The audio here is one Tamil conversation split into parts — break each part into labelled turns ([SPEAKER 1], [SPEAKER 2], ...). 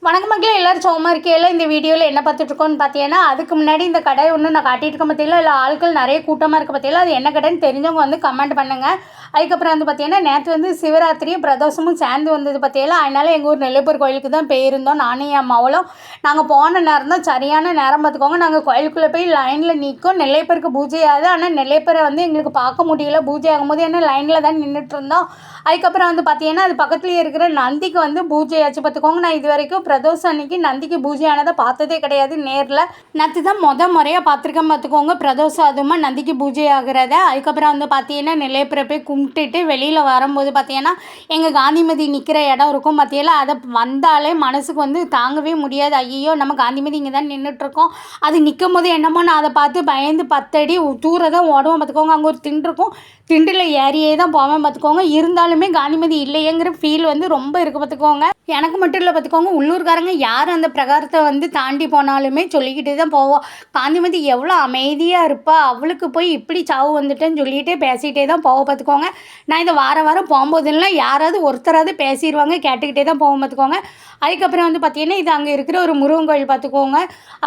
[SPEAKER 1] வணக்கம் மக்களே, எல்லோரும் சோமா இருக்கையில் இந்த வீடியோவில் என்ன பார்த்துட்ருக்கோன்னு பார்த்தீங்கன்னா, அதுக்கு முன்னாடி இந்த கடை ஒன்று நான் காட்டிகிட்டு இருக்க பார்த்தீங்களா, இல்லை ஆட்கள் நிறைய கூட்டமாக இருக்க பார்த்தீங்களா, அது என்ன கடைன்னு தெரிஞ்சவங்க வந்து கமெண்ட் பண்ணுங்கள். அதுக்கப்புறம் வந்து பார்த்தீங்கன்னா, நேற்று வந்து சிவராத்திரியும் பிரதோஷமும் சேர்ந்து வந்தது பார்த்தீங்களா, அதனால் எங்கள் ஊர் நெல்லைப்பூர் கோயிலுக்கு தான் போயிருந்தோம். நானும் என் மவளும் நாங்கள் போன நேரம் தான் சரியான நேரம் பார்த்துக்கோங்க. நாங்கள் கோயிலுக்குள்ளே போய் லைனில் நிற்கும். நெல்லைப்பருக்கு பூஜை ஆகுது. ஆனால் நெல்லைப்பரை வந்து எங்களுக்கு பார்க்க முடியல பூஜை ஆகும்போது, ஏன்னா லைனில் தான் நின்றுட்டு இருந்தோம். அதுக்கப்புறம் வந்து பார்த்தீங்கன்னா, அது பக்கத்துலேயே இருக்கிற நந்திக்கு வந்து பூஜை ஆச்சு பார்த்துக்கோங்க. நான் இது வரைக்கும் பிரதோஷம் அன்னைக்கு நந்திக்கு பூஜை ஆனதை பார்த்ததே கிடையாது நேரில். நேற்று தான் முறையாக பார்த்துருக்கேன் பார்த்துக்கோங்க, பிரதோஷம் அதுவுமா நந்திக்கு பூஜை ஆகிறத. அதுக்கப்புறம் வந்து பார்த்தீங்கன்னா, நெல்லையப்பரை போய் கும்பிட்டுட்டு வெளியில் வரும்போது பார்த்தீங்கன்னா, எங்கள் காந்திமதி நிற்கிற இடம் இருக்கும் பார்த்தீங்களா, அதை வந்தாலே மனசுக்கு வந்து தாங்கவே முடியாது. ஐயோ, நம்ம காந்திமதி இங்கே தான் நின்றுட்டுருக்கோம். அது நிற்கும் போது என்னமோ நான் அதை பார்த்து பயந்து 10 அடி தூர தான் ஓடுவோம் பார்த்துக்கோங்க. அங்கே ஒரு திண்டு இருக்கும், திண்டில் ஏறியே தான் போவேன் பார்த்துக்கோங்க. இருந்தாலுமே காந்திமதி இல்லையேங்கிற ஃபீல் வந்து ரொம்ப இருக்குது பார்த்துக்கோங்க. எனக்கு மட்டும் இல்லை பார்த்துக்கோங்க, உள்ளூர்காரங்க யார் அந்த பிரகாரத்தை வந்து தாண்டி போனாலுமே சொல்லிக்கிட்டே தான் போவோம், காந்திமதி எவ்வளோ அமைதியாக இருப்பா, அவளுக்கு போய் இப்படி சாவு வந்துட்டேன்னு சொல்லிகிட்டே பேசிகிட்டே தான் போவோம் பார்த்துக்கோங்க. நான் இதை வாரம் போகும்போதெல்லாம் யாராவது ஒருத்தராவது பேசிடுவாங்க, கேட்டுக்கிட்டே தான் போவோம் பார்த்துக்கோங்க. அதுக்கப்புறம் வந்து பார்த்திங்கன்னா, இது அங்கே இருக்கிற ஒரு முருகன் கோயில் பார்த்துக்கோங்க.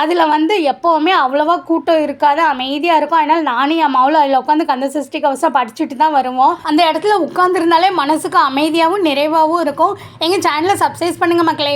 [SPEAKER 1] அதில் வந்து எப்போவுமே அவ்வளோவா கூட்டம் இருக்காது, அமைதியாக இருக்கும். அதனால் நானும் என் மாவுல அதில் உட்காந்து கந்த சஷ்டி கவசம் படிச்சுட்டு தான் வருவோம். அந்த இடத்துல உட்காந்துருந்தாலே மனசுக்கு அமைதியாகவும் நிறைவாகவும் இருக்கும். எங்கள் சேனலை சப்ஸ்கிரைப் பண்ணுங்கள் மக்களே.